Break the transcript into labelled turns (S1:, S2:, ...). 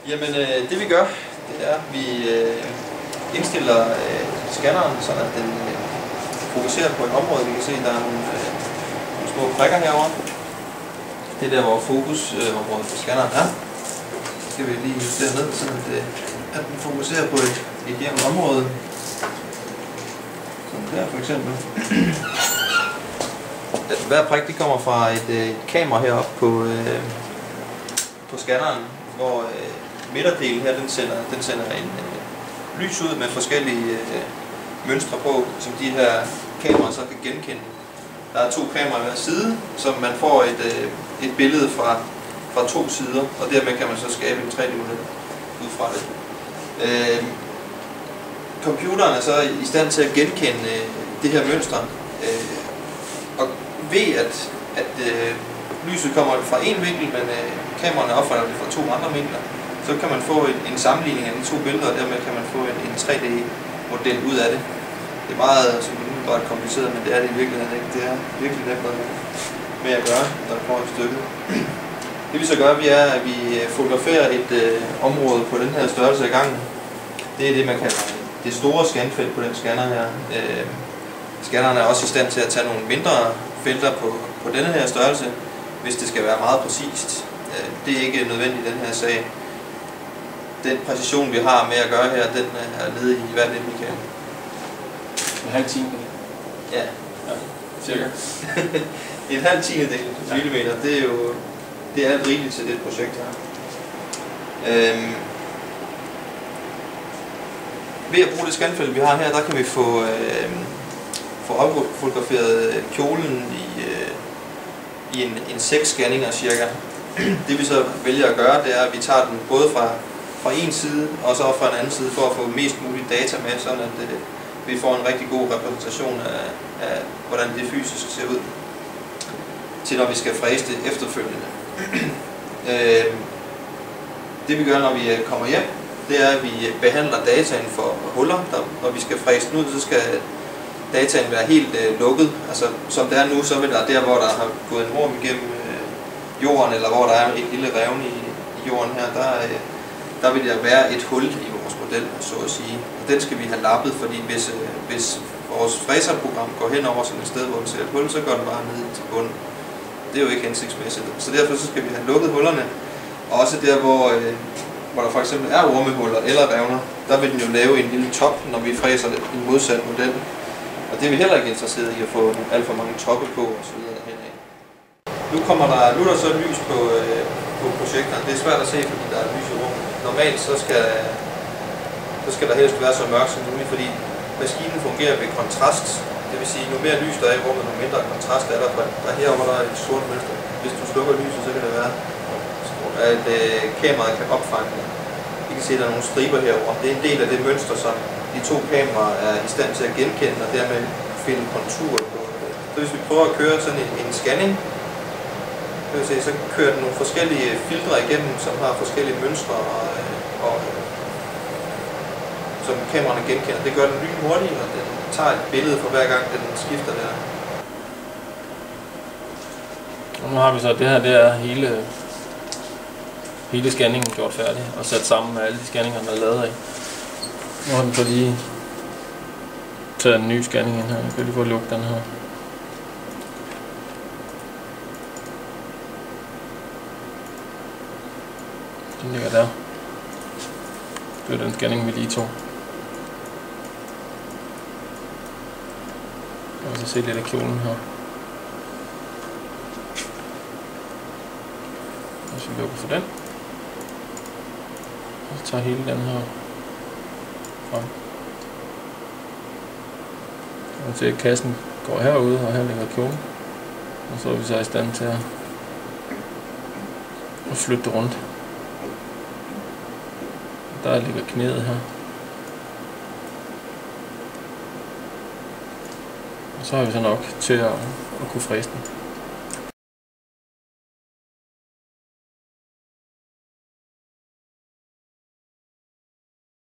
S1: Jamen, det vi gør, det er, at vi indstiller scanneren, så at den fokuserer på et område. Vi kan se, at der er nogle små prikker herovre. Det er der, hvor fokusområdet for scanneren er. Så skal vi lige justere ned, så at den fokuserer på et jævnt område. Sådan der for eksempel. Hver prik de kommer fra et kamera heroppe på scanneren, hvor midterdelen her den sender en lys ud med forskellige mønstre på, som de her kameraer så kan genkende. Der er 2 kameraer hver side, så man får et billede fra 2 sider, og dermed kan man så skabe en 3D-model ud fra det. Computeren er så i stand til at genkende det her mønster, og ved at lyset kommer fra en vinkel, men kameraerne opfatter det fra 2 andre vinkler, så kan man få en sammenligning af de 2 billeder, og dermed kan man få en 3D-model ud af det. Det er meget ret kompliceret, men det er det i virkeligheden ikke. Det er virkelig nemt med at gøre, når det kommer et stykke. Det vi så gør, er, at vi fotograferer et område på den her størrelse af gangen. Det er det, man kalder det store scanfelt på den scanner her. Scanneren er også i stand til at tage nogle mindre felter på denne her størrelse, hvis det skal være meget præcist. Det er ikke nødvendigt i den her sag. Den præcision, vi har med at gøre her, den er nede i hvad det, Michael?
S2: En halv tiende.
S1: Ja.
S2: Cirka.
S1: En halv tiendedel millimeter, det er alt rigeligt til det projekt her. Ved at bruge det scanfelt, vi har her, der kan vi få fotograferet kjolen i en 6 scanninger cirka. Det vi så vælger at gøre, det er, at vi tager den både fra en side og så fra en anden side for at få mest muligt data med, sådan at vi får en rigtig god repræsentation af hvordan det fysisk ser ud, til når vi skal fræse det efterfølgende. Det vi gør, når vi kommer hjem, det er, at vi behandler dataen for huller. Når vi skal fræse den ud, så skal dataen være helt lukket. Altså, som det er nu, så vil der hvor der har gået en orm igennem jorden, eller hvor der er et lille revne i jorden her, der vil der være et hul i vores model, så at sige. Og den skal vi have lappet, fordi hvis vores fræserprogram går hen over sådan et sted, hvor vi ser et hul, så går den bare ned til bunden. Det er jo ikke hensigtsmæssigt. Så derfor så skal vi have lukket hullerne. Og også der, hvor der for eksempel er ormehuller eller revner, der vil den jo lave en lille top, når vi fræser en modsat model. Og det er vi heller ikke interesseret i at få alt for mange toppe på osv. derhenad. Nu er der så lys på projekteren. Det er svært at se, fordi der er lys i rummet. Normalt så skal der helst være så mørkt som muligt, fordi maskinen fungerer ved kontrast. Det vil sige, nu mere lys der er i rummet, nu mindre kontrast er der. Der herovre der er et sort mønster. Hvis du slukker lyset, så kan det være, at kameraet kan opfange det. I kan se, at der er nogle striber herovre. Det er en del af det mønster, som de 2 kameraer er i stand til at genkende, og dermed finde konturer på. Så hvis vi prøver at køre sådan en scanning, så kører den nogle forskellige filtre igennem, som har forskellige mønstre, og som kameraerne genkender. Det gør den lynhurtigt, og den tager et billede for hver gang, den skifter der.
S2: Og nu har vi så det her, det er hele scanningen gjort færdig og sat sammen med alle de scanninger, der er lavet af. Nu har den så lige taget en ny scanning ind her. Jeg kan lige få lukket den her. Den ligger der. Det er den scanning, vi lige tog. Jeg kan så se lidt af kjolen her. Hvis vi lukker for den. Og så tager hele den her frem. Og se, at kassen går herude, og her ligger kjolen. Og så er vi så i stand til at flytte det rundt. Der ligger knæet her. Og så har vi så nok til at kunne fræse den.